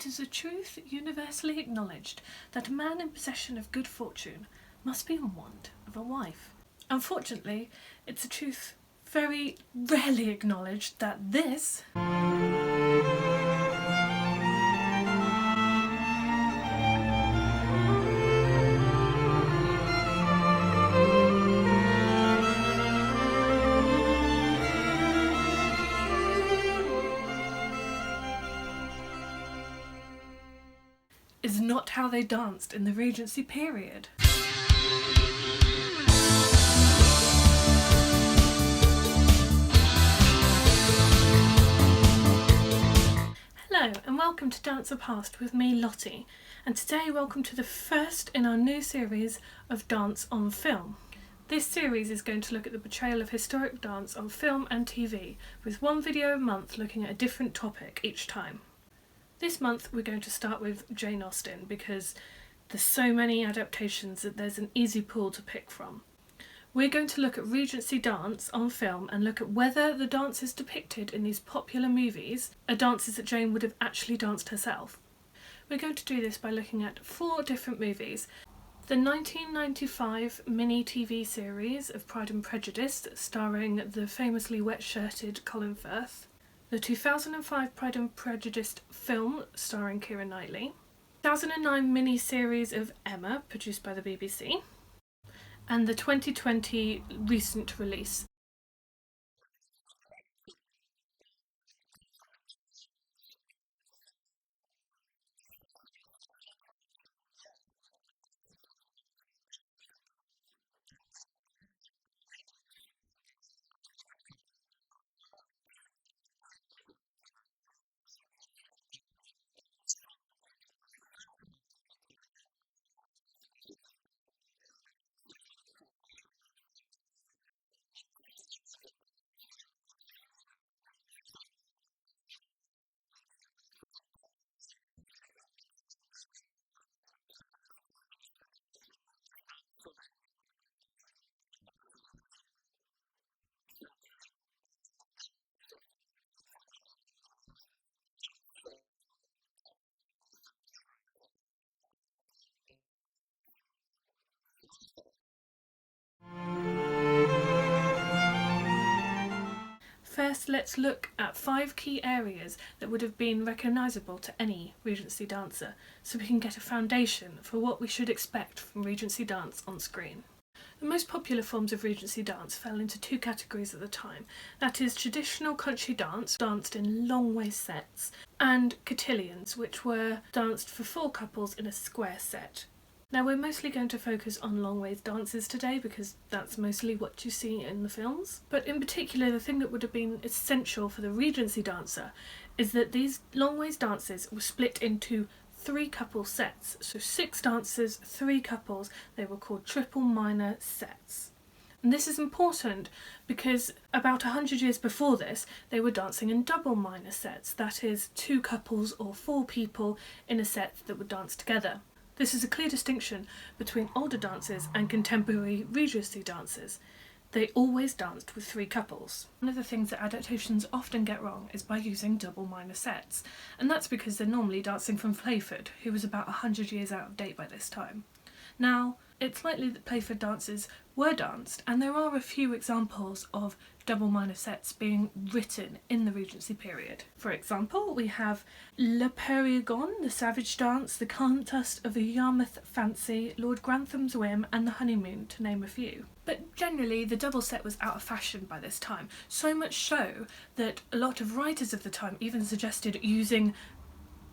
It is a truth universally acknowledged that a man in possession of good fortune must be in want of a wife. Unfortunately, it's a truth very rarely acknowledged that this is not how they danced in the Regency period. Hello and welcome to Dance the Past with me, Lottie, and today welcome to the first in our new series of Dance on Film. This series is going to look at the portrayal of historic dance on film and TV, with one video a month looking at a different topic each time. This month we're going to start with Jane Austen because there's so many adaptations that there's an easy pool to pick from. We're going to look at Regency Dance on film and look at whether the dances depicted in these popular movies are dances that Jane would have actually danced herself. We're going to do this by looking at 4 different movies. The 1995 mini-TV series of Pride and Prejudice, starring the famously wet-shirted Colin Firth. The 2005 Pride and Prejudice film, starring Keira Knightley. 2009 mini-series of Emma, produced by the BBC. And the 2020 recent release. First, let's look at 5 key areas that would have been recognisable to any Regency dancer, so we can get a foundation for what we should expect from Regency dance on screen. The most popular forms of Regency dance fell into 2 categories at the time, that is traditional country dance, danced in long waist sets, and cotillions, which were danced for 4 couples in a square set. Now we're mostly going to focus on long waist dances today because that's mostly what you see in the films. But in particular, the thing that would have been essential for the Regency dancer is that these long waist dances were split into 3 couple sets. So 6 dancers, 3 couples, they were called triple minor sets. And this is important because about 100 years before this, they were dancing in double minor sets, that is 2 couples or 4 people in a set that would dance together. This is a clear distinction between older dances and contemporary Regency dances. They always danced with 3 couples. One of the things that adaptations often get wrong is by using double minor sets, and that's because they're normally dancing from Playford, who was about 100 years out of date by this time. Now, it's likely that Playford dances were danced, and there are a few examples of double minor sets being written in the Regency period. For example, we have Le Perigon, the Savage Dance, the Contest of the Yarmouth Fancy, Lord Grantham's Whim, and the Honeymoon, to name a few. But generally, the double set was out of fashion by this time, so much so that a lot of writers of the time even suggested using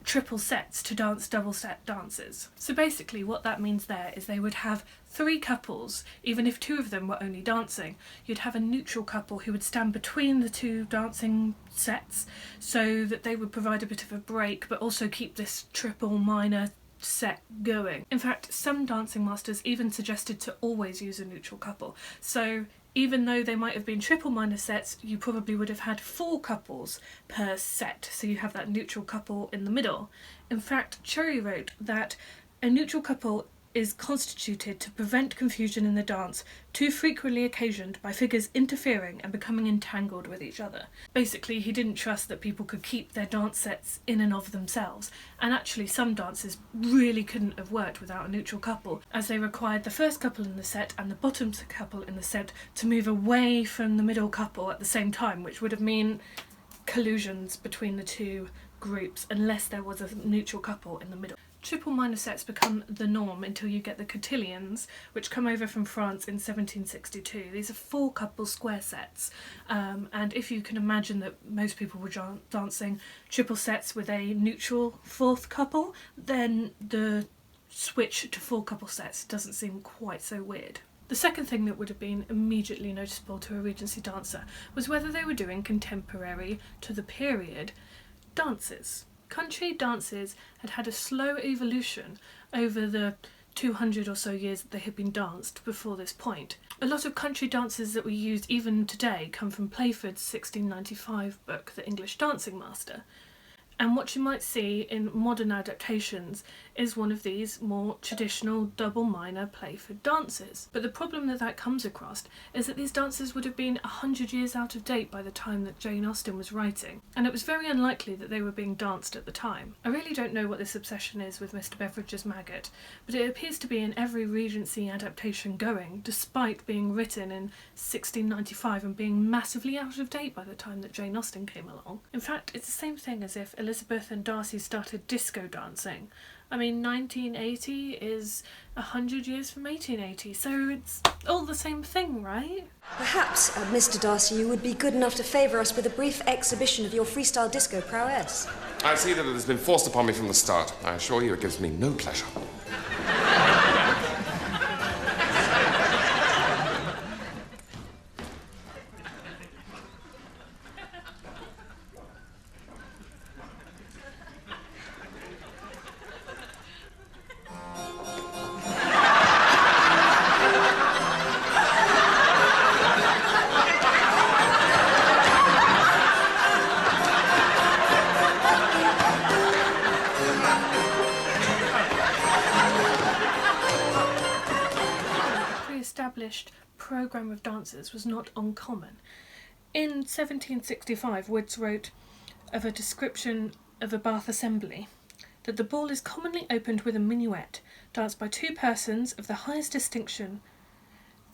triple sets to dance double set dances. So basically what that means there is they would have 3 couples, even if 2 of them were only dancing. You'd have a neutral couple who would stand between the 2 dancing sets so that they would provide a bit of a break but also keep this triple minor set going. In fact, some dancing masters even suggested to always use a neutral couple. So even though they might have been triple minor sets, you probably would have had 4 couples per set, so you have that neutral couple in the middle. In fact, Cherry wrote that a neutral couple is constituted to prevent confusion in the dance, too frequently occasioned by figures interfering and becoming entangled with each other. Basically, he didn't trust that people could keep their dance sets in and of themselves, and actually some dances really couldn't have worked without a neutral couple, as they required the first couple in the set and the bottom couple in the set to move away from the middle couple at the same time, which would have meant collusions between the two groups unless there was a neutral couple in the middle. Triple minor sets become the norm until you get the cotillions, which come over from France in 1762. These are 4-couple square sets, and if you can imagine that most people were dancing triple sets with a neutral 4th couple, then the switch to 4-couple sets doesn't seem quite so weird. The second thing that would have been immediately noticeable to a Regency dancer was whether they were doing contemporary to the period dances. Country dances had had a slow evolution over the 200 or so years that they had been danced before this point. A lot of country dances that we use even today come from Playford's 1695 book, The English Dancing Master. And what you might see in modern adaptations is one of these more traditional double minor Playford dances. But the problem that comes across is that these dances would have been 100 years out of date by the time that Jane Austen was writing, and it was very unlikely that they were being danced at the time. I really don't know what this obsession is with Mr. Beveridge's maggot, but it appears to be in every Regency adaptation going, despite being written in 1695 and being massively out of date by the time that Jane Austen came along. In fact, it's the same thing as if Elizabeth and Darcy started disco dancing. I mean, 1980 is 100 years from 1880, so it's all the same thing, right? Perhaps, Mr. Darcy, you would be good enough to favour us with a brief exhibition of your freestyle disco prowess. I see that it has been forced upon me from the start. I assure you it gives me no pleasure. Established programme of dances was not uncommon. In 1765, Woods wrote of a description of a Bath assembly that the ball is commonly opened with a minuet, danced by 2 persons of the highest distinction,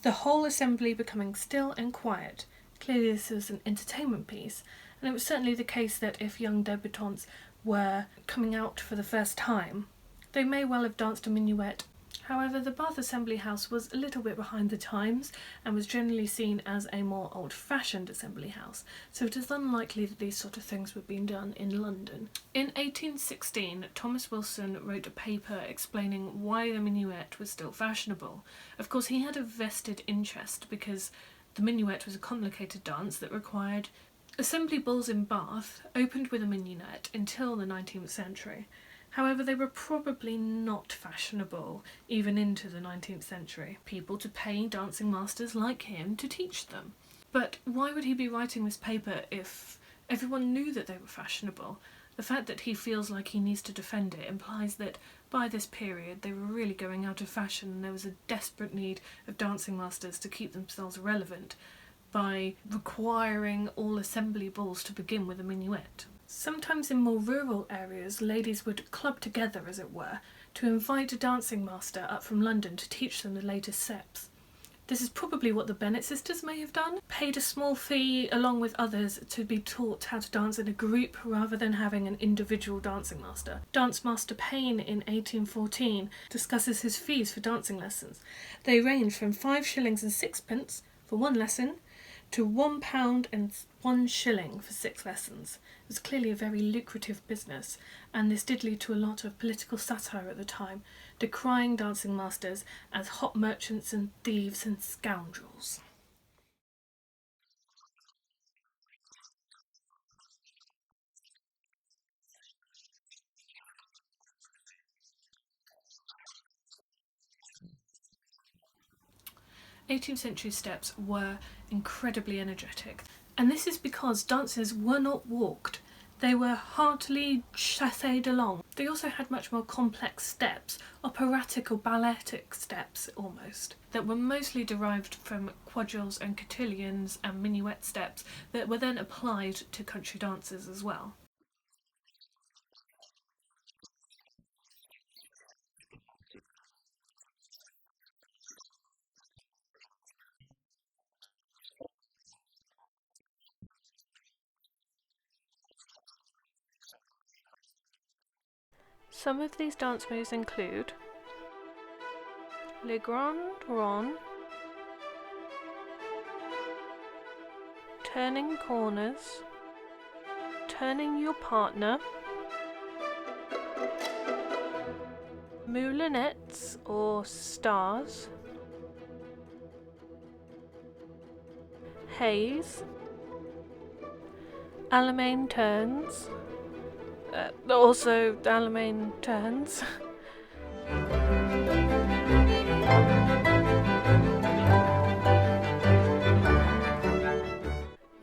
the whole assembly becoming still and quiet. Clearly this was an entertainment piece, and it was certainly the case that if young debutantes were coming out for the first time, they may well have danced a minuet. However, the Bath Assembly House was a little bit behind the times and was generally seen as a more old-fashioned assembly house, so it is unlikely that these sort of things were being done in London. In 1816, Thomas Wilson wrote a paper explaining why the minuet was still fashionable. Of course, he had a vested interest because the minuet was a complicated dance that required assembly balls in Bath opened with a minuet until the 19th century. However, they were probably not fashionable even into the 19th century. People to pay dancing masters like him to teach them. But why would he be writing this paper if everyone knew that they were fashionable? The fact that he feels like he needs to defend it implies that by this period they were really going out of fashion and there was a desperate need of dancing masters to keep themselves relevant by requiring all assembly balls to begin with a minuet. Sometimes in more rural areas, ladies would club together, as it were, to invite a dancing master up from London to teach them the latest steps. This is probably what the Bennet sisters may have done, paid a small fee along with others to be taught how to dance in a group rather than having an individual dancing master. Dance Master Payne in 1814 discusses his fees for dancing lessons. They range from 5 shillings and 6 for 1 lesson to £1 and 1 shilling for 6 lessons. It was clearly a very lucrative business, and this did lead to a lot of political satire at the time, decrying dancing masters as hot merchants and thieves and scoundrels. '18th century steps were incredibly energetic, and this is because dances were not walked, They were heartily chassés along. They also had much more complex steps, operatic or balletic steps almost, that were mostly derived from quadrilles and cotillions and minuet steps that were then applied to country dances as well. Some of these dance moves include Le Grand Rond, turning corners, turning your partner, moulinettes or stars, haze, Allemande turns, also Allemande turns,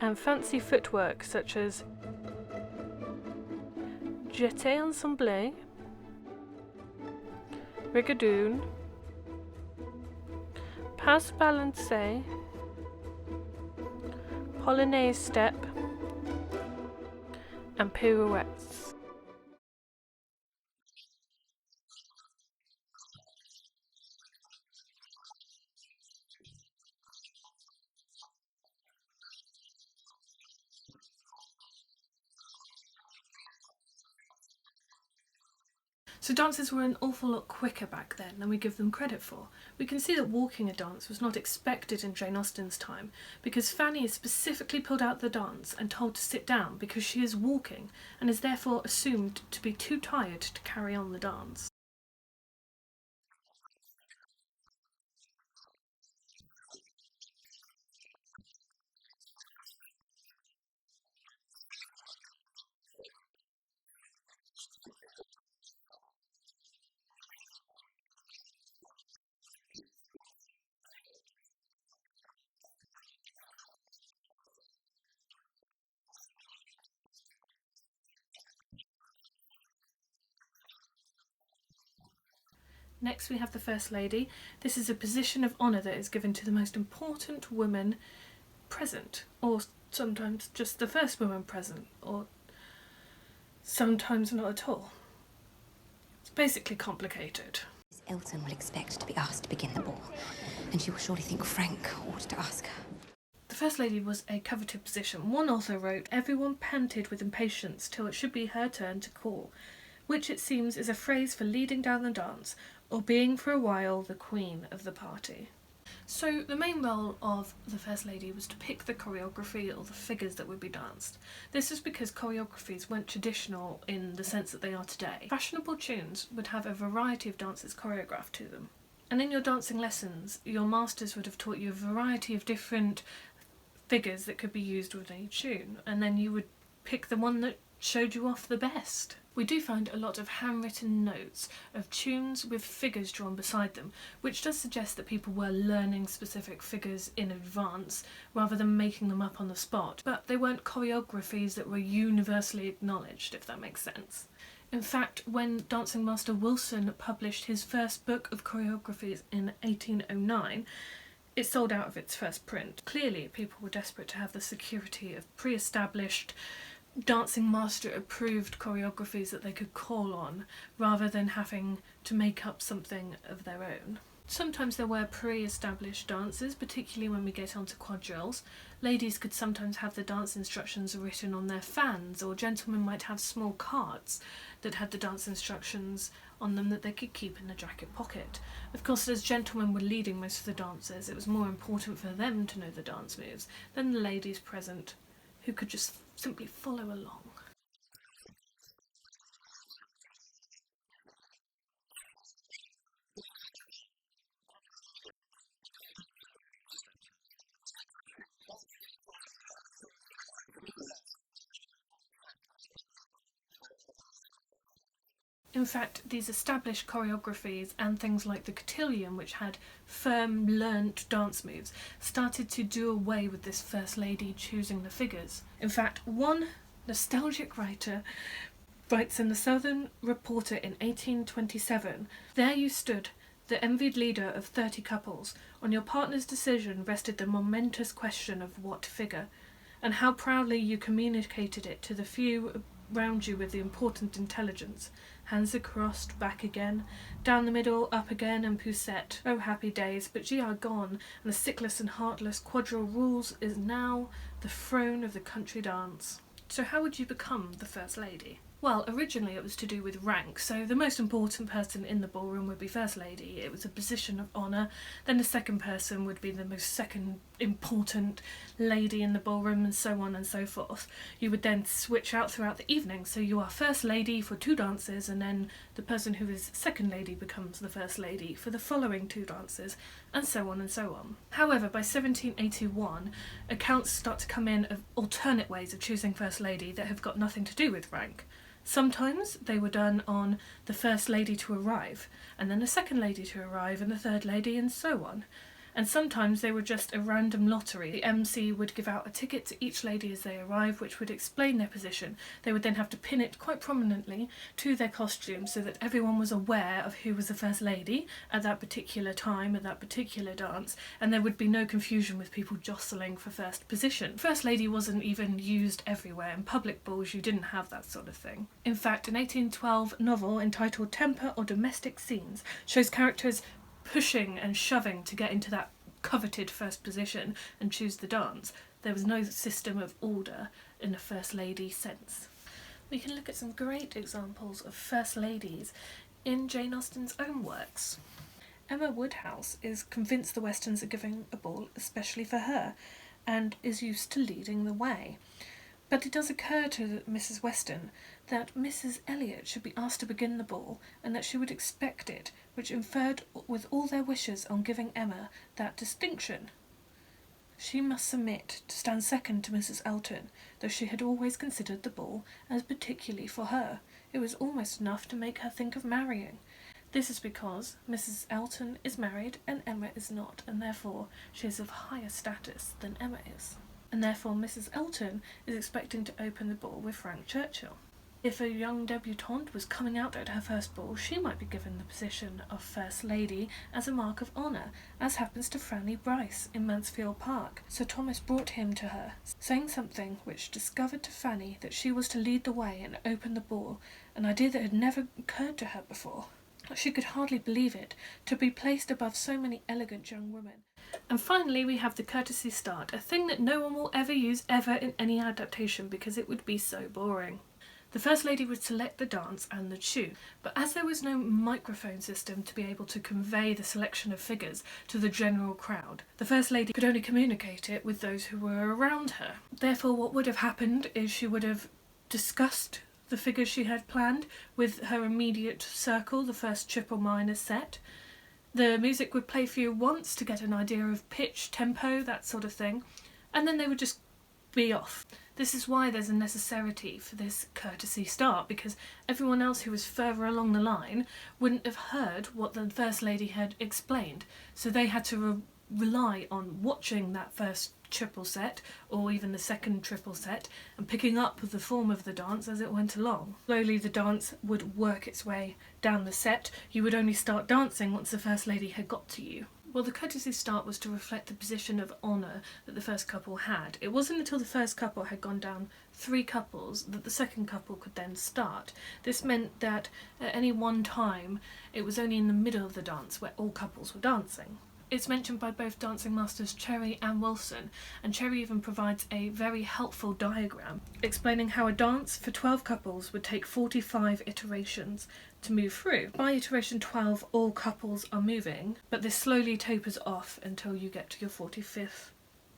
and fancy footwork such as jeté ensemble, rigadoon, pas balancé, polonaise step, and pirouettes. So dances were an awful lot quicker back then than we give them credit for. We can see that walking a dance was not expected in Jane Austen's time, because Fanny is specifically pulled out the dance and told to sit down because she is walking and is therefore assumed to be too tired to carry on the dance. Next we have the First Lady. This is a position of honour that is given to the most important woman present, or sometimes just the first woman present, or sometimes not at all. It's basically complicated. Elton will expect to be asked to begin the ball, and she will surely think Frank ought to ask her. The First Lady was a coveted position. One author wrote, "Everyone panted with impatience till it should be her turn to call," which it seems is a phrase for leading down the dance, or being for a while the queen of the party. So the main role of the First Lady was to pick the choreography or the figures that would be danced. This is because choreographies weren't traditional in the sense that they are today. Fashionable tunes would have a variety of dances choreographed to them. And in your dancing lessons, your masters would have taught you a variety of different figures that could be used with a tune, and then you would pick the one that showed you off the best. We do find a lot of handwritten notes of tunes with figures drawn beside them, which does suggest that people were learning specific figures in advance rather than making them up on the spot, but they weren't choreographies that were universally acknowledged, if that makes sense. In fact, when dancing master Wilson published his first book of choreographies in 1809, it sold out of its first print. Clearly, people were desperate to have the security of pre-established dancing master approved choreographies that they could call on, rather than having to make up something of their own. Sometimes there were pre-established dances, particularly when we get onto quadrilles. Ladies could sometimes have the dance instructions written on their fans, or gentlemen might have small cards that had the dance instructions on them that they could keep in the jacket pocket. Of course, as gentlemen were leading most of the dances, it was more important for them to know the dance moves than the ladies present, who could just simply follow along. In fact, these established choreographies and things like the cotillion, which had firm, learnt dance moves, started to do away with this First Lady choosing the figures. In fact, one nostalgic writer writes in the Southern Reporter in 1827, "There you stood, the envied leader of 30 couples. On your partner's decision rested the momentous question of what figure, and how proudly you communicated it to the few round you with the important intelligence. Hands are crossed, back again, down the middle, up again, and poussette. Oh, happy days, but ye are gone, and the sickless and heartless quadrille rules is now the throne of the country dance." So how would you become the First Lady? Well, originally it was to do with rank, so the most important person in the ballroom would be First Lady. It was a position of honour. Then the second person would be the most second important lady in the ballroom, and so on and so forth. You would then switch out throughout the evening, so you are First Lady for 2 dances, and then the person who is Second Lady becomes the First Lady for the following 2 dances, and so on and so on. However, by 1781, accounts start to come in of alternate ways of choosing First Lady that have got nothing to do with rank. Sometimes they were done on the First Lady to arrive, and then the Second Lady to arrive, and the Third Lady, and so on. And sometimes they were just a random lottery. The MC would give out a ticket to each lady as they arrive, which would explain their position. They would then have to pin it quite prominently to their costume so that everyone was aware of who was the First Lady at that particular time, at that particular dance, and there would be no confusion with people jostling for first position. First Lady wasn't even used everywhere. In public balls you didn't have that sort of thing. In fact, an 1812 novel entitled Temper or Domestic Scenes shows characters pushing and shoving to get into that coveted first position and choose the dance. There was no system of order in the First Lady sense. We can look at some great examples of First Ladies in Jane Austen's own works. Emma Woodhouse is convinced the Westons are giving a ball especially for her, and is used to leading the way. But it does occur to Mrs. Weston that Mrs. Elliot should be asked to begin the ball, and that she would expect it, which inferred with all their wishes on giving Emma that distinction. She must submit to stand second to Mrs. Elton, though she had always considered the ball as particularly for her. It was almost enough to make her think of marrying. This is because Mrs. Elton is married and Emma is not, and therefore she is of higher status than Emma is. And therefore Mrs. Elton is expecting to open the ball with Frank Churchill. If a young debutante was coming out at her first ball, she might be given the position of First Lady as a mark of honour, as happens to Fanny Bryce in Mansfield Park. Sir Thomas brought him to her, saying something which discovered to Fanny that she was to lead the way and open the ball, an idea that had never occurred to her before. She could hardly believe it, to be placed above so many elegant young women. And finally we have the courtesy start, a thing that no one will ever use ever in any adaptation because it would be so boring. The First Lady would select the dance and the shoe, but as there was no microphone system to be able to convey the selection of figures to the general crowd, the First Lady could only communicate it with those who were around her. Therefore what would have happened is she would have discussed the figures she had planned with her immediate circle, the first triple minor set. The music would play for you once to get an idea of pitch, tempo, that sort of thing, and then they would just be off. This is why there's a necessity for this courtesy start, because everyone else who was further along the line wouldn't have heard what the First Lady had explained, so they had to rely on watching that first triple set, or even the second triple set, and picking up the form of the dance as it went along. Slowly the dance would work its way down the set. You would only start dancing once the First Lady had got to you. Well, the courtesy start was to reflect the position of honour that the first couple had. It wasn't until the first couple had gone down 3 couples that the second couple could then start. This meant that at any one time it was only in the middle of the dance where all couples were dancing. It's mentioned by both dancing masters Cherry and Wilson, and Cherry even provides a very helpful diagram explaining how a dance for 12 couples would take 45 iterations to move through. By iteration 12 all couples are moving, but this slowly tapers off until you get to your 45th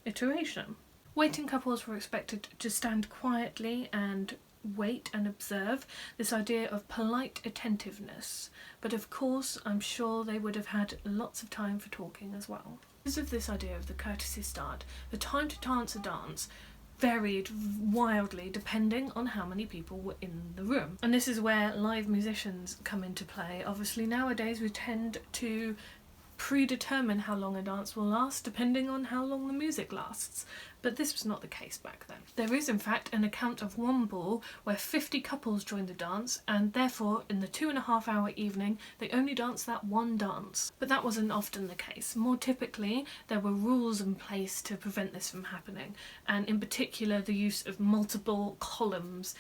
iteration. Waiting couples were expected to stand quietly and wait and observe, this idea of polite attentiveness, but of course I'm sure they would have had lots of time for talking as well. Because of this idea of the courtesy start, the time to dance a dance varied wildly depending on how many people were in the room, and this is where live musicians come into play. Obviously nowadays we tend to predetermine how long a dance will last depending on how long the music lasts, but this was not the case back then. There is in fact an account of one ball where 50 couples joined the dance, and therefore in the 2.5-hour evening they only danced that one dance. But that wasn't often the case. More typically there were rules in place to prevent this from happening, and in particular the use of multiple columns,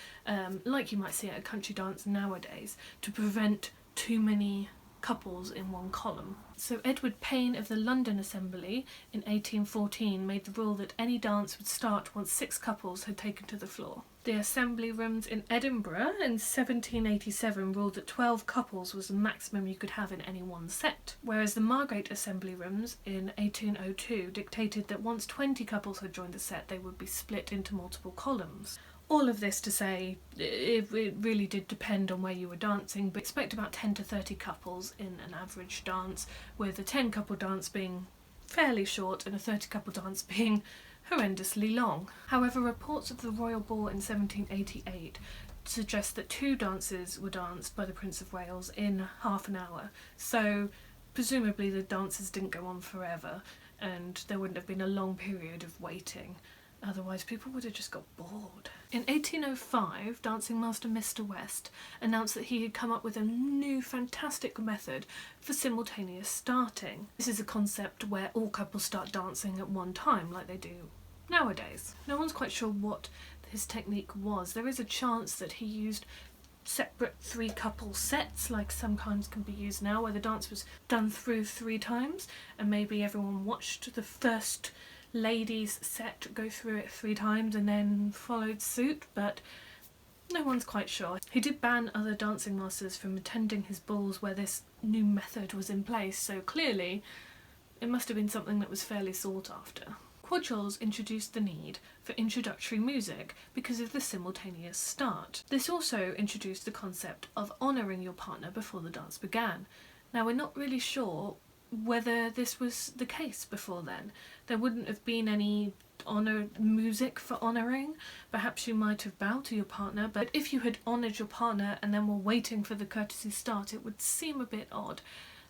like you might see at a country dance nowadays, to prevent too many couples in one column. So Edward Payne of the London Assembly in 1814 made the rule that any dance would start once 6 couples had taken to the floor. The Assembly Rooms in Edinburgh in 1787 ruled that 12 couples was the maximum you could have in any one set, whereas the Margate Assembly Rooms in 1802 dictated that once 20 couples had joined the set they would be split into multiple columns. All of this to say, it really did depend on where you were dancing, but expect about 10 to 30 couples in an average dance, with a 10 couple dance being fairly short and a 30 couple dance being horrendously long. However, reports of the Royal Ball in 1788 suggest that 2 dances were danced by the Prince of Wales in half an hour, so presumably the dances didn't go on forever and there wouldn't have been a long period of waiting. Otherwise people would have just got bored. In 1805, dancing master Mr. West announced that he had come up with a new fantastic method for simultaneous starting. This is a concept where all couples start dancing at one time like they do nowadays. No one's quite sure what his technique was. There is a chance that he used separate 3 couple sets like sometimes can be used now, where the dance was done through 3 times and maybe everyone watched the first ladies set go through it 3 times and then followed suit, but no one's quite sure. He did ban other dancing masters from attending his balls where this new method was in place, so clearly it must have been something that was fairly sought after. Quadrilles introduced the need for introductory music because of the simultaneous start. This also introduced the concept of honouring your partner before the dance began. Now we're not really sure whether this was the case before then. There wouldn't have been any music for honouring. Perhaps you might have bowed to your partner, but if you had honoured your partner and then were waiting for the courtesy start, it would seem a bit odd.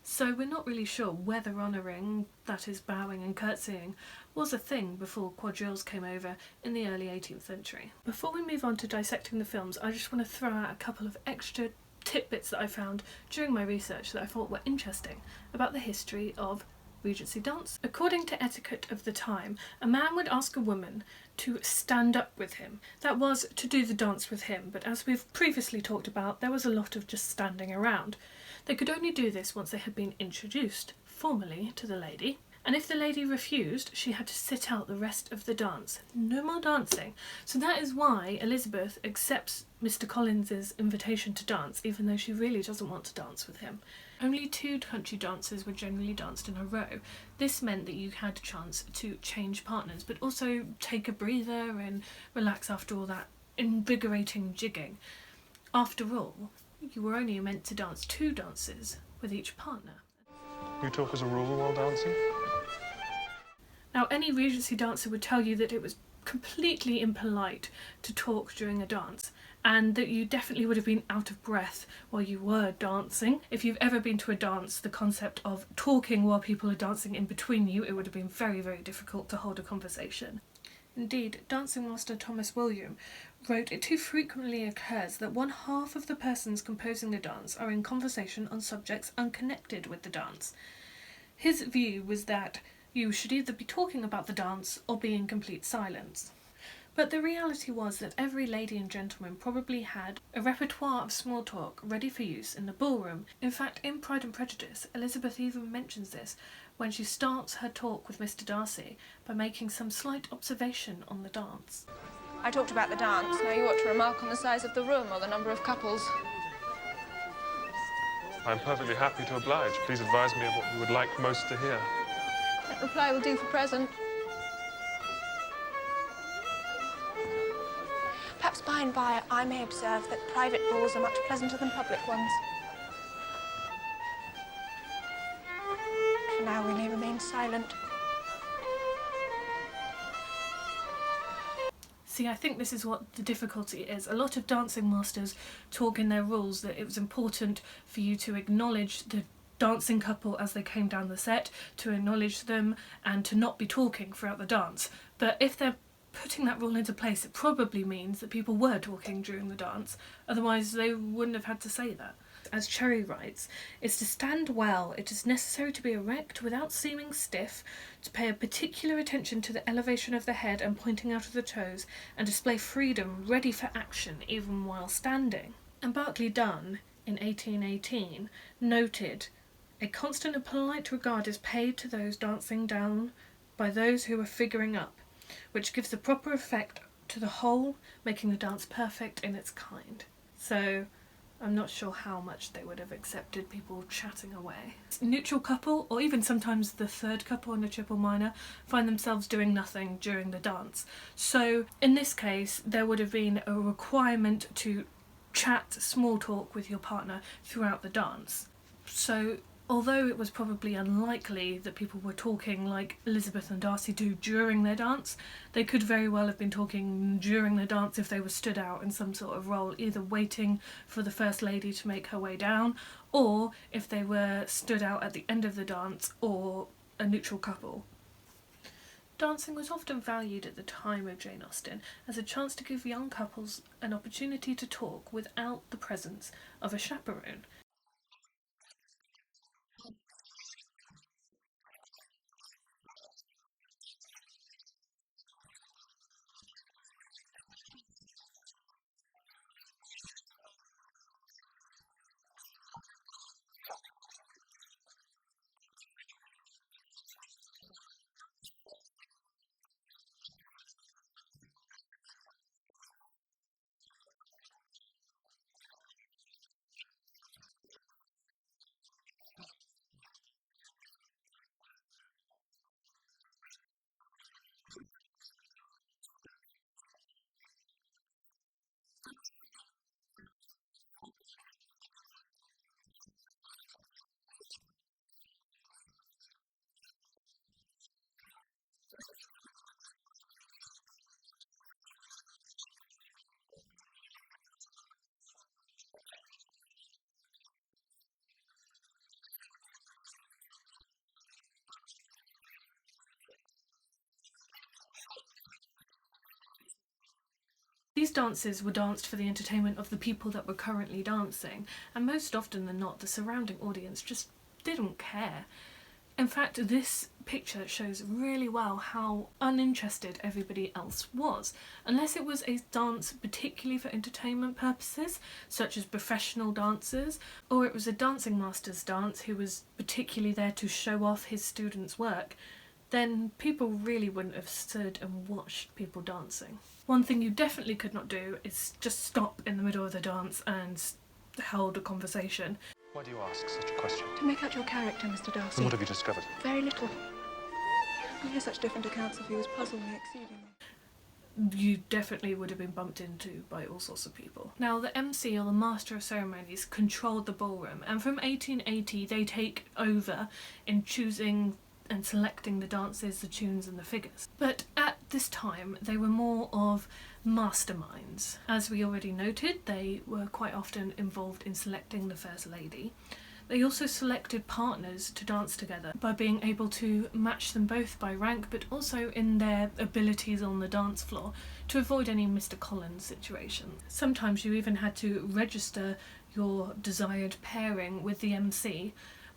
So we're not really sure whether honouring, that is bowing and curtsying, was a thing before quadrilles came over in the early 18th century. Before we move on to dissecting the films, I just want to throw out a couple of extra tidbits that I found during my research that I thought were interesting about the history of Regency dance. According to etiquette of the time, a man would ask a woman to stand up with him. That was to do the dance with him, but as we've previously talked about, there was a lot of just standing around. They could only do this once they had been introduced formally to the lady, and if the lady refused, she had to sit out the rest of the dance. No more dancing. So that is why Elizabeth accepts Mr. Collins's invitation to dance, even though she really doesn't want to dance with him. Only 2 country dances were generally danced in a row. This meant that you had a chance to change partners, but also take a breather and relax after all that invigorating jigging. After all, you were only meant to dance 2 dances with each partner. You talk as a rule while dancing? Now, any Regency dancer would tell you that it was completely impolite to talk during a dance, and that you definitely would have been out of breath while you were dancing. If you've ever been to a dance, the concept of talking while people are dancing in between you, it would have been very, very difficult to hold a conversation. Indeed, dancing master Thomas William wrote, "It too frequently occurs that 1/2 of the persons composing the dance are in conversation on subjects unconnected with the dance." His view was that you should either be talking about the dance or be in complete silence. But the reality was that every lady and gentleman probably had a repertoire of small talk ready for use in the ballroom. In fact, in Pride and Prejudice, Elizabeth even mentions this when she starts her talk with Mr. Darcy by making some slight observation on the dance. I talked about the dance. Now you ought to remark on the size of the room or the number of couples. I'm perfectly happy to oblige. Please advise me of what you would like most to hear. That reply will do for present. Perhaps by and by I may observe that private balls are much pleasanter than public ones. For now we may remain silent. See, I think this is what the difficulty is. A lot of dancing masters talk in their rules that it was important for you to acknowledge the dancing couple as they came down the set, to acknowledge them and to not be talking throughout the dance. But if they're putting that rule into place, it probably means that people were talking during the dance, otherwise they wouldn't have had to say that. As Cherry writes, "It's to stand well, it is necessary to be erect without seeming stiff, to pay a particular attention to the elevation of the head and pointing out of the toes, and display freedom ready for action even while standing." And Barclay Dunn, in 1818, noted, "A constant and polite regard is paid to those dancing down by those who are figuring up, which gives the proper effect to the whole, making the dance perfect in its kind." So I'm not sure how much they would have accepted people chatting away. Neutral couple, or even sometimes the third couple in a triple minor, find themselves doing nothing during the dance. So in this case, there would have been a requirement to chat, small talk with your partner throughout the dance. So although it was probably unlikely that people were talking like Elizabeth and Darcy do during their dance, they could very well have been talking during the dance if they were stood out in some sort of role, either waiting for the First Lady to make her way down, or if they were stood out at the end of the dance, or a neutral couple. Dancing was often valued at the time of Jane Austen as a chance to give young couples an opportunity to talk without the presence of a chaperone. These dances were danced for the entertainment of the people that were currently dancing, and most often than not, the surrounding audience just didn't care. In fact, this picture shows really well how uninterested everybody else was. Unless it was a dance particularly for entertainment purposes, such as professional dancers, or it was a dancing master's dance who was particularly there to show off his students' work, then people really wouldn't have stood and watched people dancing. One thing you definitely could not do is just stop in the middle of the dance and hold a conversation. Why do you ask such a question? To make out your character, Mr. Darcy. And what have you discovered? Very little. I hear such different accounts of you as puzzle me exceedingly. You definitely would have been bumped into by all sorts of people. Now, the MC, or the Master of Ceremonies, controlled the ballroom, and from 1880 they take over in choosing and selecting the dances, the tunes and the figures. But at this time they were more of masterminds. As we already noted, they were quite often involved in selecting the First Lady. They also selected partners to dance together by being able to match them both by rank, but also in their abilities on the dance floor, to avoid any Mr. Collins situation. Sometimes you even had to register your desired pairing with the MC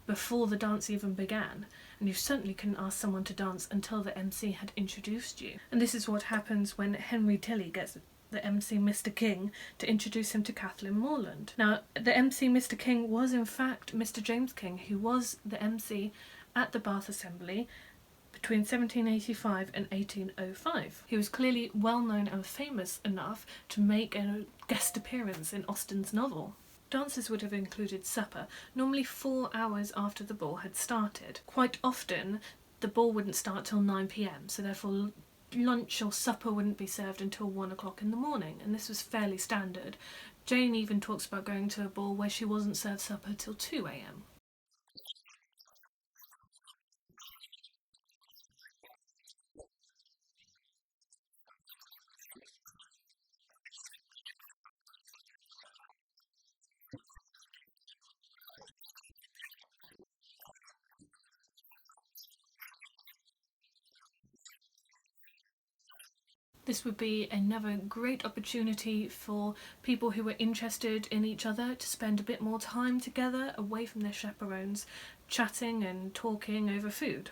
before the dance even began, and you certainly couldn't ask someone to dance until the MC had introduced you. And this is what happens when Henry Tilly gets the MC Mr. King to introduce him to Kathleen Morland. Now, the MC Mr. King was in fact Mr. James King, who was the MC at the Bath Assembly between 1785 and 1805. He was clearly well known and famous enough to make a guest appearance in Austen's novel. Dances would have included supper, normally 4 hours after the ball had started. Quite often, the ball wouldn't start till 9 p.m, so therefore lunch or supper wouldn't be served until 1 o'clock in the morning, and this was fairly standard. Jane even talks about going to a ball where she wasn't served supper till 2 a.m. This would be another great opportunity for people who are interested in each other to spend a bit more time together away from their chaperones, chatting and talking over food.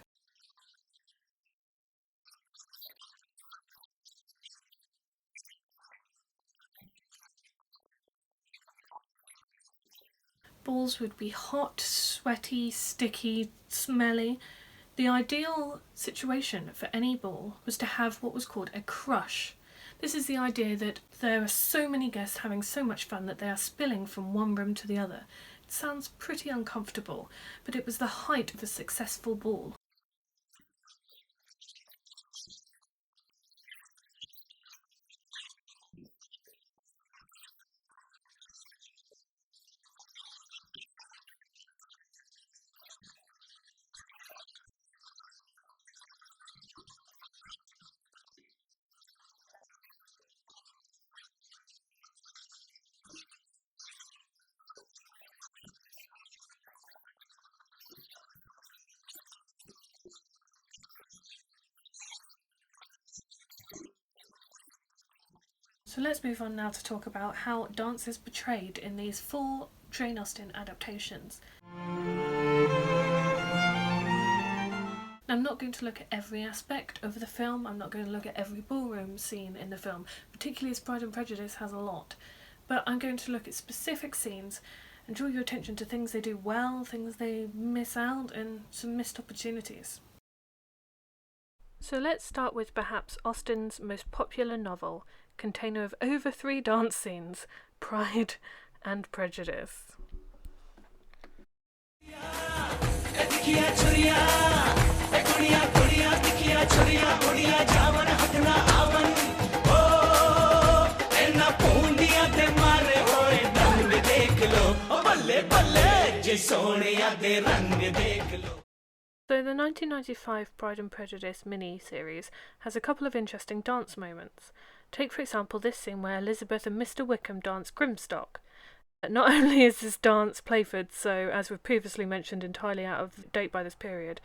Balls would be hot, sweaty, sticky, smelly. The ideal situation for any ball was to have what was called a crush. This is the idea that there are so many guests having so much fun that they are spilling from one room to the other. It sounds pretty uncomfortable, but it was the height of a successful ball. So let's move on now to talk about how dance is portrayed in these 4 Jane Austen adaptations. I'm not going to look at every aspect of the film, I'm not going to look at every ballroom scene in the film, particularly as Pride and Prejudice has a lot, but I'm going to look at specific scenes and draw your attention to things they do well, things they miss out, and some missed opportunities. So let's start with perhaps Austen's most popular novel, container of over 3 dance scenes, Pride and Prejudice. So the 1995 Pride and Prejudice mini-series has a couple of interesting dance moments. Take for example this scene where Elizabeth and Mr. Wickham dance Grimstock. Not only is this dance Playford, so as we've previously mentioned entirely out of date by this period,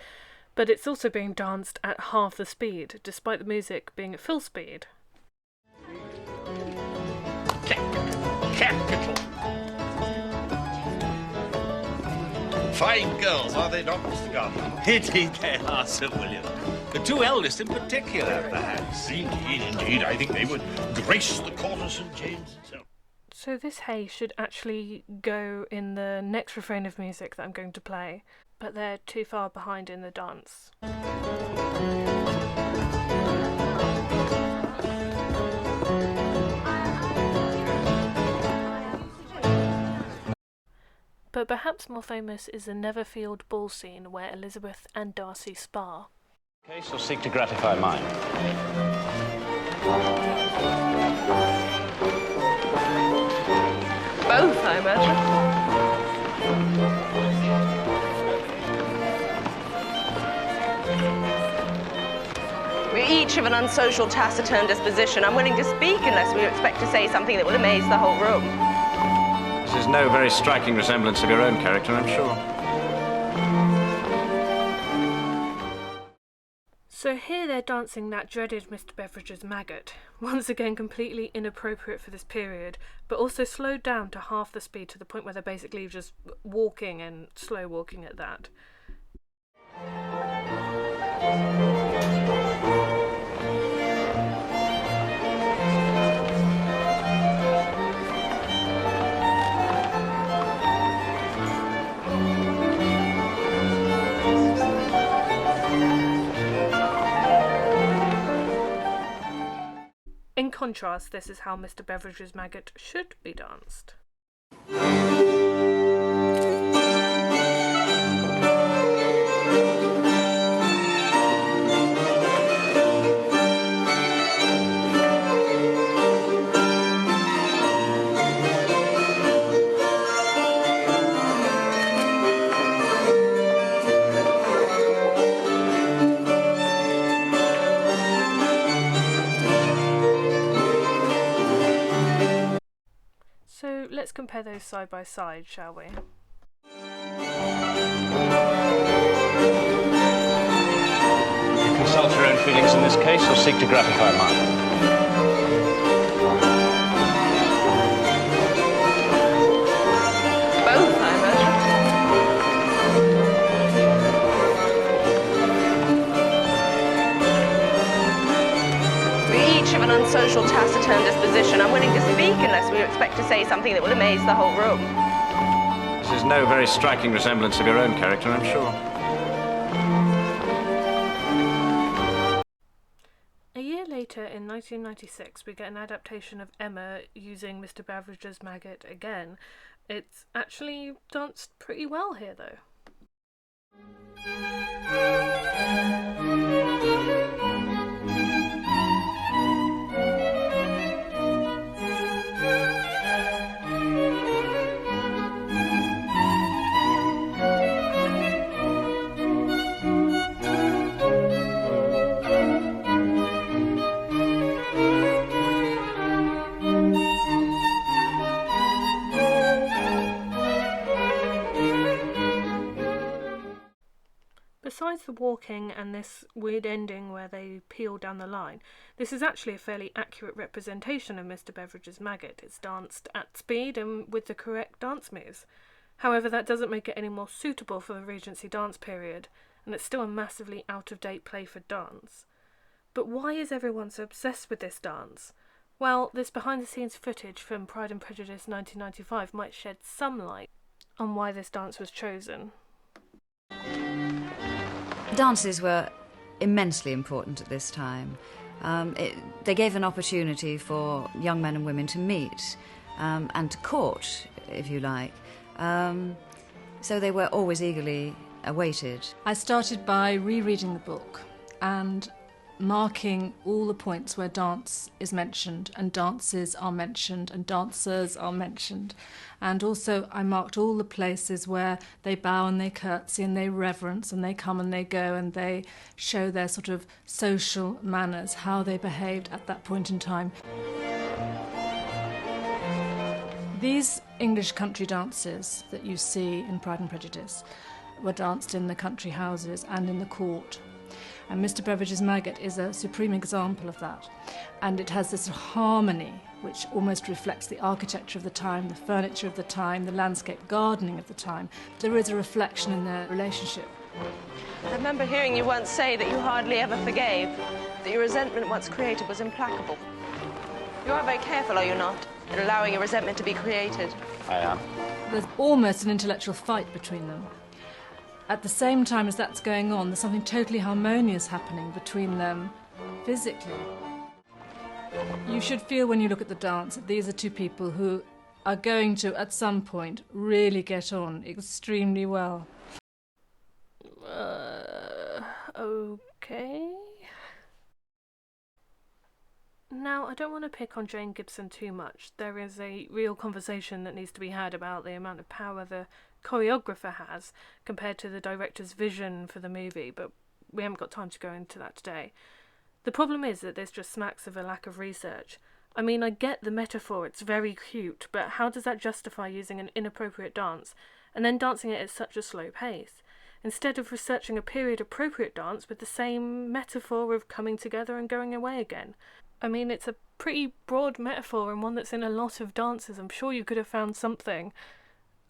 but it's also being danced at half the speed, despite the music being at full speed. Capital. Fine girls, are they not, Mr. Gardner? Indeed they are, Sir William. The 2 eldest in particular, perhaps. Indeed. I think they would grace the court of St. James itself. So this hey should actually go in the next refrain of music that I'm going to play, but they're too far behind in the dance. But perhaps more famous is the Netherfield ball scene where Elizabeth and Darcy spar. Case will seek to gratify mine. Both, I imagine. We're each of an unsocial, taciturn disposition. I'm willing to speak unless we expect to say something that will amaze the whole room. This is no very striking resemblance of your own character, I'm sure. So here they're dancing that dreaded Mr. Beveridge's maggot, once again completely inappropriate for this period, but also slowed down to half the speed to the point where they're basically just walking and slow walking at that. In contrast, this is how Mr. Beveridge's maggot should be danced. So let's compare those side by side, shall we? You consult your own feelings in this case, or seek to gratify mine? taciturn disposition, I'm willing to speak unless we expect to say something that will amaze the whole room. This is no very striking resemblance of your own character, I'm sure. A year later, in 1996, we get an adaptation of Emma using Mr. Beveridge's maggot again. It's actually danced pretty well here, though. Besides the walking and this weird ending where they peel down the line, this is actually a fairly accurate representation of Mr. Beveridge's maggot. It's danced at speed and with the correct dance moves. However, that doesn't make it any more suitable for the Regency dance period, and it's still a massively out-of-date play for dance. But why is everyone so obsessed with this dance? Well, this behind-the-scenes footage from Pride and Prejudice 1995 might shed some light on why this dance was chosen. Dances were immensely important at this time. They gave an opportunity for young men and women to meet and to court, if you like. So they were always eagerly awaited. I started by rereading the book and marking all the points where dance is mentioned and dances are mentioned and dancers are mentioned. And also I marked all the places where they bow and they curtsy and they reverence and they come and they go and they show their sort of social manners, how they behaved at that point in time. These English country dances that you see in Pride and Prejudice were danced in the country houses and in the court. And Mr. Beveridge's maggot is a supreme example of that. And it has this harmony which almost reflects the architecture of the time, the furniture of the time, the landscape gardening of the time. There is a reflection in their relationship. I remember hearing you once say that you hardly ever forgave, that your resentment once created was implacable. You are very careful, are you not, in allowing your resentment to be created? I am. There's almost an intellectual fight between them. At the same time as that's going on, there's something totally harmonious happening between them physically. You should feel when you look at the dance that these are two people who are going to, at some point, really get on extremely well. Okay. Now, I don't want to pick on Jane Gibson too much. There is a real conversation that needs to be had about the amount of power the choreographer has compared to the director's vision for the movie, but we haven't got time to go into that today. The problem is that this just smacks of a lack of research. I mean, I get the metaphor, it's very cute, but how does that justify using an inappropriate dance and then dancing it at such a slow pace, instead of researching a period-appropriate dance with the same metaphor of coming together and going away again? I mean, it's a pretty broad metaphor and one that's in a lot of dances. I'm sure you could have found something.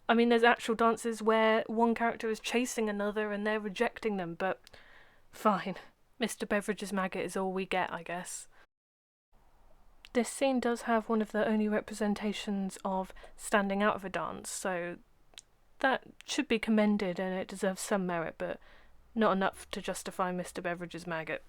I mean, there's actual dances where one character is chasing another and they're rejecting them, but fine. Mr. Beveridge's maggot is all we get, I guess. This scene does have one of the only representations of standing out of a dance, so that should be commended and it deserves some merit, but not enough to justify Mr. Beveridge's maggot.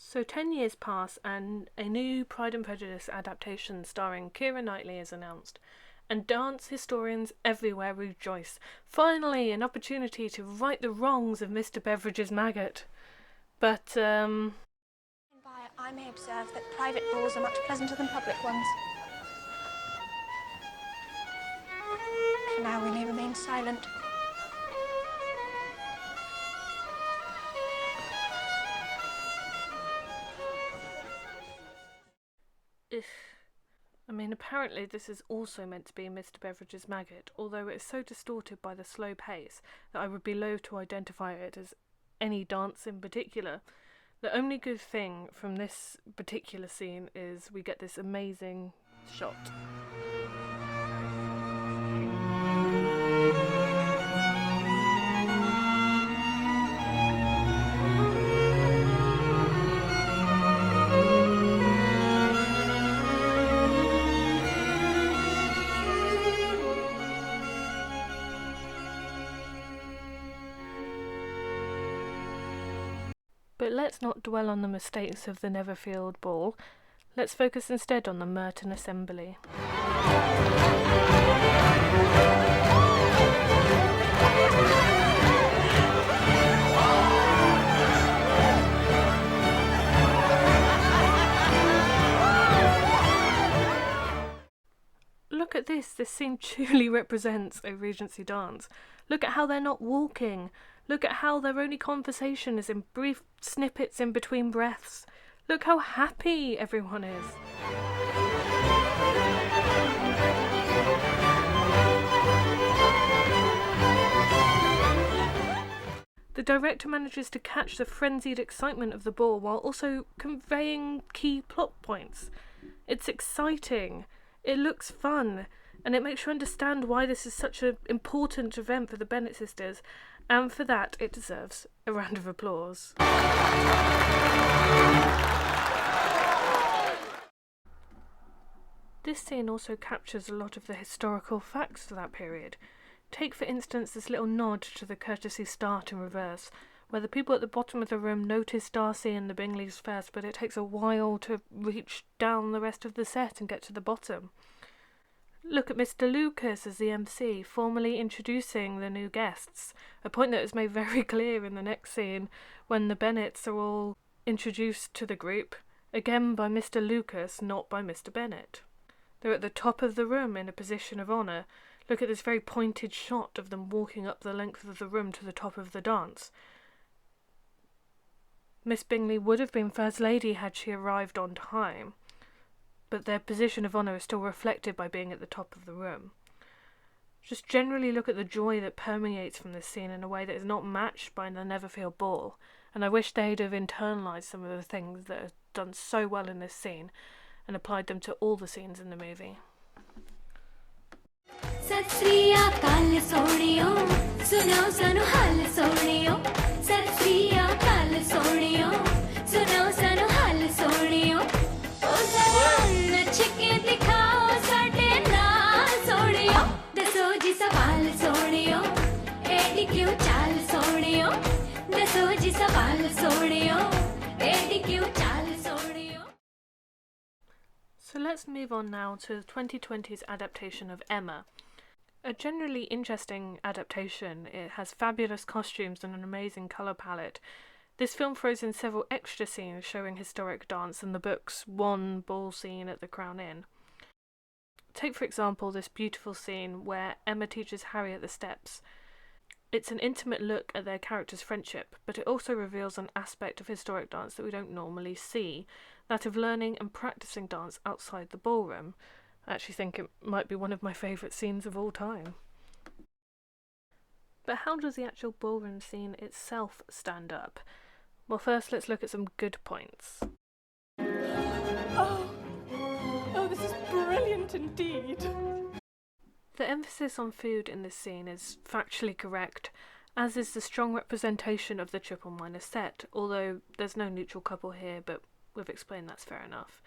So 10 years pass and a new Pride and Prejudice adaptation starring Keira Knightley is announced, and dance historians everywhere rejoice. Finally, an opportunity to right the wrongs of Mr. Beveridge's maggot. But, I may observe that private balls are much pleasanter than public ones. For now we may remain silent. I mean, apparently this is also meant to be Mr. Beveridge's maggot, although it is so distorted by the slow pace that I would be loath to identify it as any dance in particular. The only good thing from this particular scene is we get this amazing shot. But let's not dwell on the mistakes of the Netherfield ball. Let's focus instead on the Merton Assembly. Look at this scene truly represents a Regency dance. Look at how they're not walking. Look at how their only conversation is in brief snippets in between breaths. Look how happy everyone is. The director manages to catch the frenzied excitement of the ball while also conveying key plot points. It's exciting, it looks fun, and it makes you understand why this is such an important event for the Bennet sisters, and for that it deserves a round of applause. This scene also captures a lot of the historical facts of that period. Take for instance this little nod to the courtesy start in reverse, where the people at the bottom of the room notice Darcy and the Bingleys first, but it takes a while to reach down the rest of the set and get to the bottom. Look at Mr. Lucas as the MC, formally introducing the new guests, a point that is made very clear in the next scene when the Bennets are all introduced to the group, again by Mr. Lucas, not by Mr. Bennet. They're at the top of the room in a position of honour. Look at this very pointed shot of them walking up the length of the room to the top of the dance. Miss Bingley would have been First Lady had she arrived on time, but their position of honour is still reflected by being at the top of the room. Just generally look at the joy that permeates from this scene in a way that is not matched by the Netherfield ball, and I wish they'd have internalised some of the things that are done so well in this scene and applied them to all the scenes in the movie. सत श्री अकाल सोनियो सुनो सनो हाल सोनियो सत श्री अकाल सोनियो सुनो सनो हाल सोनियो ओ जरा नच के दिखाओ साडे नाल सोनियो दसो जी सवाल सोनियो एडी क्यों चाल सोनियो दसो जी सवाल सोनियो एडी क्यों चाल सोनियो. So let's move on now to 2020's adaptation of Emma. A generally interesting adaptation. It has fabulous costumes and an amazing colour palette. This film throws in several extra scenes showing historic dance and the book's one ball scene at the Crown Inn. Take for example this beautiful scene where Emma teaches Harry at the steps. It's an intimate look at their characters' friendship, but it also reveals an aspect of historic dance that we don't normally see, that of learning and practicing dance outside the ballroom. I actually think it might be one of my favourite scenes of all time. But how does the actual ballroom scene itself stand up? Well, first let's look at some good points. Oh, this is brilliant indeed. The emphasis on food in this scene is factually correct, as is the strong representation of the triple minor set, although there's no neutral couple here, but we've explained that's fair enough.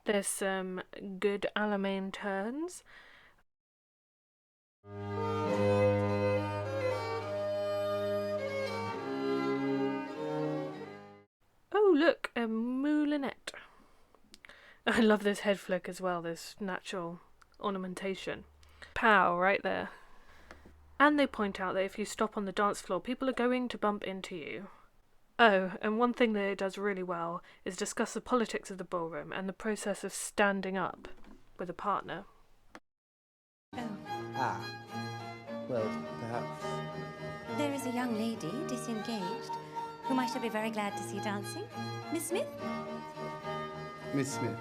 There's some good Alamein turns. Oh look, a moulinette. I love this head flick as well, this natural ornamentation. Pow, right there. And they point out that if you stop on the dance floor, people are going to bump into you. Oh, and one thing that it does really well is discuss the politics of the ballroom and the process of standing up with a partner. Oh. Ah. Well, perhaps. There is a young lady, disengaged, whom I shall be very glad to see dancing. Miss Smith? Miss Smith.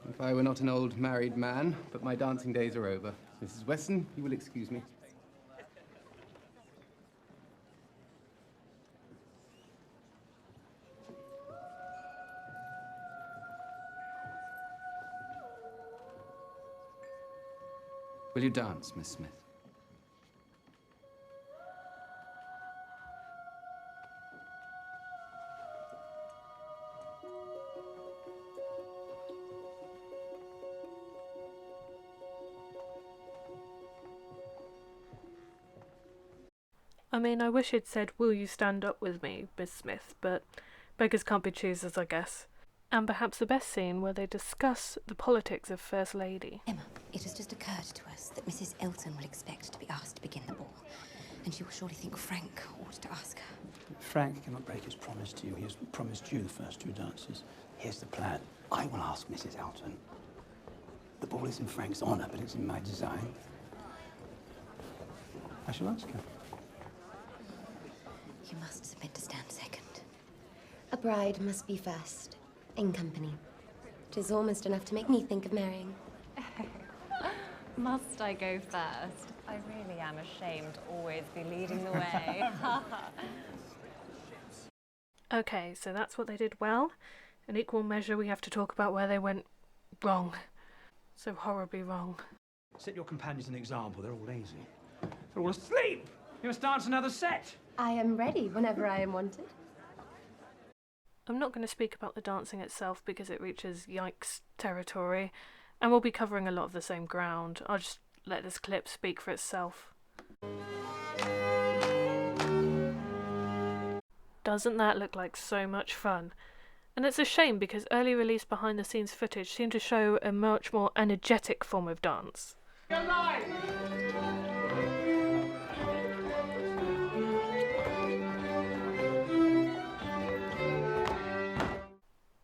If I were not an old married man, but my dancing days are over. Mrs. Weston, you will excuse me. Will you dance, Miss Smith? I mean, I wish he'd said, "Will you stand up with me, Miss Smith?" But beggars can't be choosers, I guess. And perhaps the best scene where they discuss the politics of First Lady. Emma, it has just occurred to us that Mrs. Elton will expect to be asked to begin the ball, and she will surely think Frank ought to ask her. Frank cannot break his promise to you. He has promised you the first 2 dances. Here's the plan. I will ask Mrs. Elton. The ball is in Frank's honour, but it's in my design. I shall ask her. You must submit to stand second. A bride must be first, in company. 'Tis almost enough to make me think of marrying. Must I go first? I really am ashamed to always be leading the way. Okay, so that's what they did well. In equal measure, we have to talk about where they went wrong. So horribly wrong. Set your companions an example. They're all lazy. They're all asleep. You must dance another set. I am ready whenever I am wanted. I'm not going to speak about the dancing itself because it reaches yikes territory, and we'll be covering a lot of the same ground. I'll just let this clip speak for itself. Doesn't that look like so much fun? And it's a shame because early release behind the scenes footage seemed to show a much more energetic form of dance.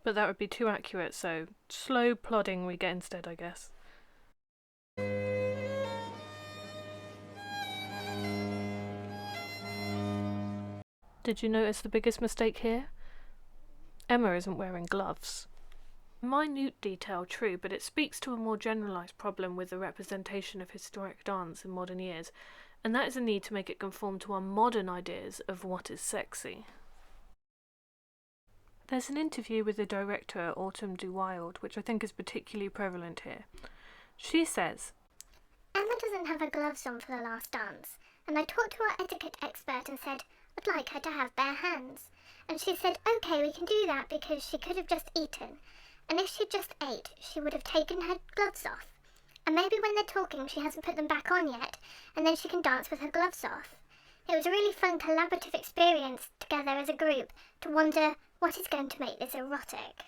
But that would be too accurate, so slow plodding we get instead, I guess. Did you notice the biggest mistake here? Emma isn't wearing gloves. Minute detail, true, but it speaks to a more generalised problem with the representation of historic dance in modern years, and that is a need to make it conform to our modern ideas of what is sexy. There's an interview with the director, Autumn de Wilde, which I think is particularly prevalent here. She says, Emma doesn't have her gloves on for the last dance, and I talked to our etiquette expert and said, I'd like her to have bare hands. And she said, okay, we can do that because she could have just eaten. And if she just ate, she would have taken her gloves off. And maybe when they're talking, she hasn't put them back on yet, and then she can dance with her gloves off. It was a really fun collaborative experience together as a group to wonder what is going to make this erotic.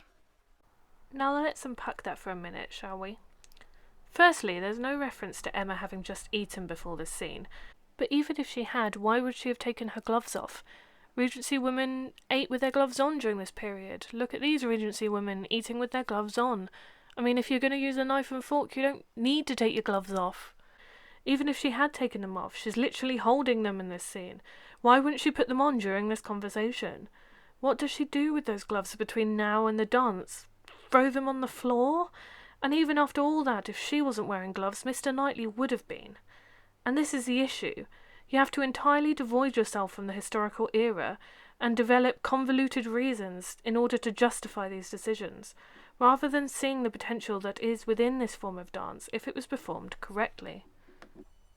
Now let's unpack that for a minute, shall we? Firstly, there's no reference to Emma having just eaten before this scene. But even if she had, why would she have taken her gloves off? Regency women ate with their gloves on during this period. Look at these Regency women eating with their gloves on. I mean, if you're going to use a knife and fork, you don't need to take your gloves off. Even if she had taken them off, she's literally holding them in this scene. Why wouldn't she put them on during this conversation? What does she do with those gloves between now and the dance? Throw them on the floor? And even after all that, if she wasn't wearing gloves, Mr. Knightley would have been. And this is the issue. You have to entirely devoid yourself from the historical era and develop convoluted reasons in order to justify these decisions, rather than seeing the potential that is within this form of dance if it was performed correctly.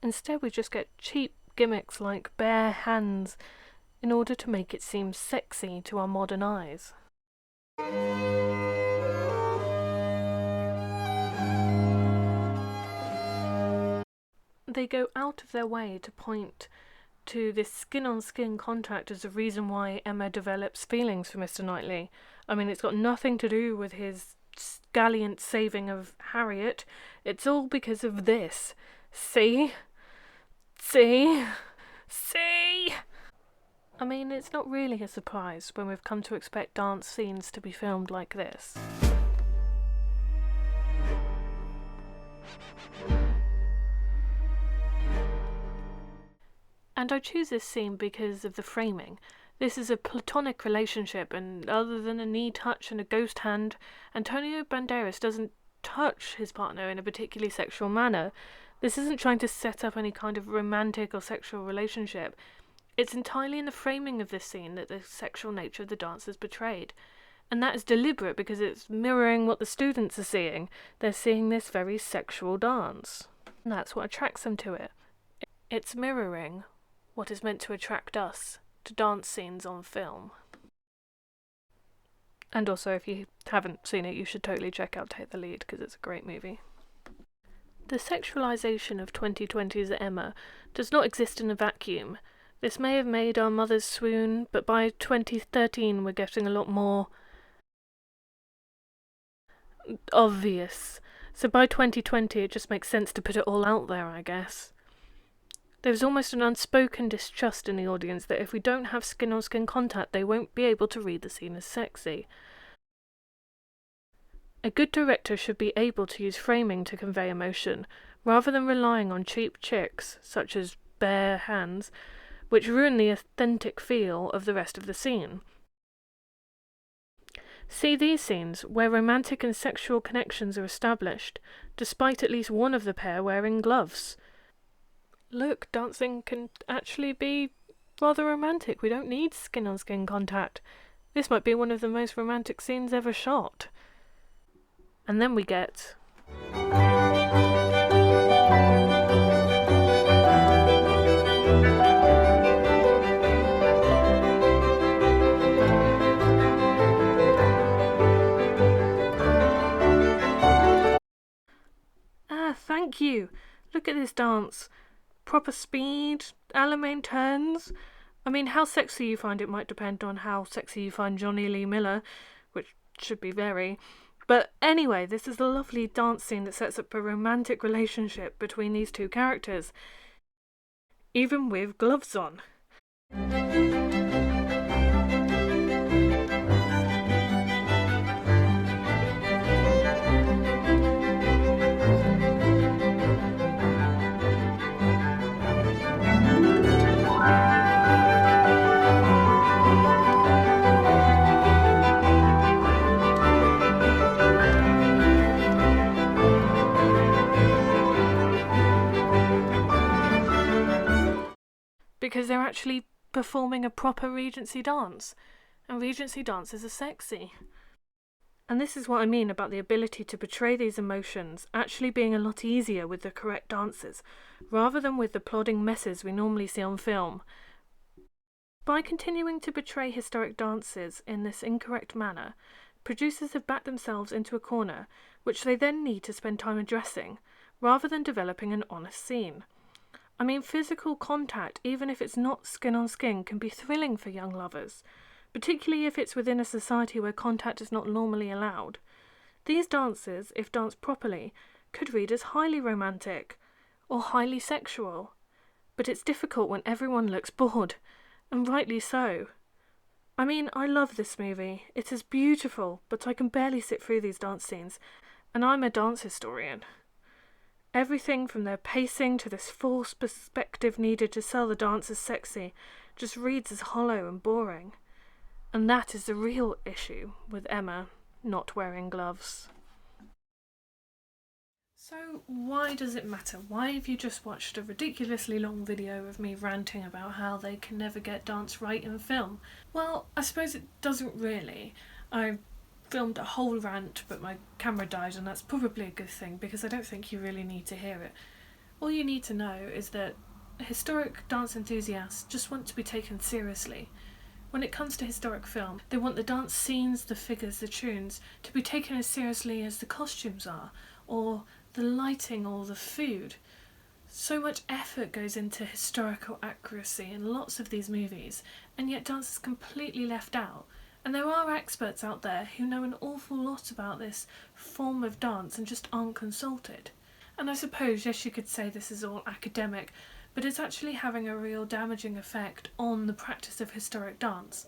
Instead, we just get cheap gimmicks like bare hands in order to make it seem sexy to our modern eyes. They go out of their way to point to this skin-on-skin contact as a reason why Emma develops feelings for Mr. Knightley. I mean, it's got nothing to do with his gallant saving of Harriet. It's all because of this. See? See? See? I mean, it's not really a surprise when we've come to expect dance scenes to be filmed like this. And I choose this scene because of the framing. This is a platonic relationship, and other than a knee touch and a ghost hand, Antonio Banderas doesn't touch his partner in a particularly sexual manner. This isn't trying to set up any kind of romantic or sexual relationship. It's entirely in the framing of this scene that the sexual nature of the dance is portrayed. And that is deliberate because it's mirroring what the students are seeing. They're seeing this very sexual dance. And that's what attracts them to it. It's mirroring what is meant to attract us to dance scenes on film. And also, if you haven't seen it, you should totally check out Take the Lead, because it's a great movie. The sexualization of 2020's Emma does not exist in a vacuum. This may have made our mothers swoon, but by 2013 we're getting a lot more obvious. So by 2020 it just makes sense to put it all out there, I guess. There's almost an unspoken distrust in the audience that if we don't have skin-on-skin contact, they won't be able to read the scene as sexy. A good director should be able to use framing to convey emotion, rather than relying on cheap tricks, such as bare hands, which ruin the authentic feel of the rest of the scene. See these scenes, where romantic and sexual connections are established, despite at least one of the pair wearing gloves. Look, dancing can actually be rather romantic. We don't need skin-on-skin contact. This might be one of the most romantic scenes ever shot. And then we get... thank you! Look at this dance. Proper speed, Alamein turns. I mean, how sexy you find it might depend on how sexy you find Johnny Lee Miller, which should be very. But anyway, this is a lovely dance scene that sets up a romantic relationship between these two characters, even with gloves on. Because they're actually performing a proper Regency dance, and Regency dances are sexy. And this is what I mean about the ability to portray these emotions actually being a lot easier with the correct dances, rather than with the plodding messes we normally see on film. By continuing to portray historic dances in this incorrect manner, producers have backed themselves into a corner, which they then need to spend time addressing, rather than developing an honest scene. I mean, physical contact, even if it's not skin-on-skin, can be thrilling for young lovers, particularly if it's within a society where contact is not normally allowed. These dances, if danced properly, could read as highly romantic or highly sexual. But it's difficult when everyone looks bored, and rightly so. I mean, I love this movie. It is beautiful, but I can barely sit through these dance scenes, and I'm a dance historian. Everything from their pacing to this false perspective needed to sell the dance as sexy just reads as hollow and boring. And that is the real issue with Emma not wearing gloves. So why does it matter? Why have you just watched a ridiculously long video of me ranting about how they can never get dance right in film? Well, I suppose it doesn't really. I filmed a whole rant, but my camera died, and that's probably a good thing because I don't think you really need to hear it. All you need to know is that historic dance enthusiasts just want to be taken seriously. When it comes to historic film, they want the dance scenes, the figures, the tunes to be taken as seriously as the costumes are, or the lighting, or the food. So much effort goes into historical accuracy in lots of these movies, and yet dance is completely left out. And there are experts out there who know an awful lot about this form of dance and just aren't consulted. And I suppose, yes, you could say this is all academic, but it's actually having a real damaging effect on the practice of historic dance.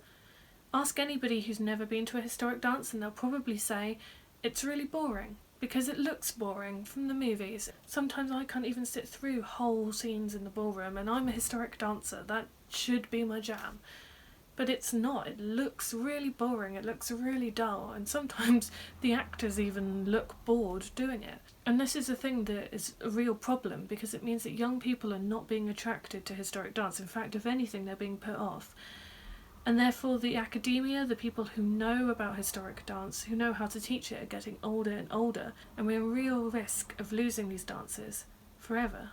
Ask anybody who's never been to a historic dance and they'll probably say it's really boring, because it looks boring from the movies. Sometimes I can't even sit through whole scenes in the ballroom, and I'm a historic dancer, that should be my jam. But it's not. It looks really boring, it looks really dull, and sometimes the actors even look bored doing it. And this is a thing that is a real problem, because it means that young people are not being attracted to historic dance. In fact, if anything, they're being put off. And therefore the academia, the people who know about historic dance, who know how to teach it, are getting older and older, and we're in real risk of losing these dances forever.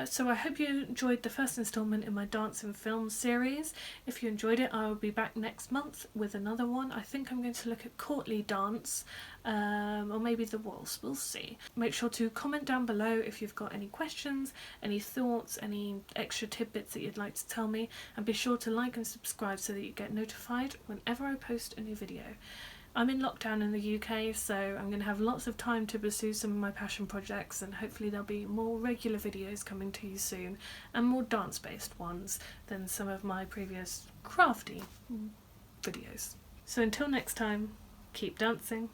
So I hope you enjoyed the first instalment in my dance and film series. If you enjoyed it, I will be back next month with another one. I think I'm going to look at courtly dance, or maybe the waltz, we'll see. Make sure to comment down below if you've got any questions, any thoughts, any extra tidbits that you'd like to tell me, and be sure to like and subscribe so that you get notified whenever I post a new video. I'm in lockdown in the UK, so I'm going to have lots of time to pursue some of my passion projects, and hopefully there'll be more regular videos coming to you soon, and more dance-based ones than some of my previous crafty videos. So until next time, keep dancing.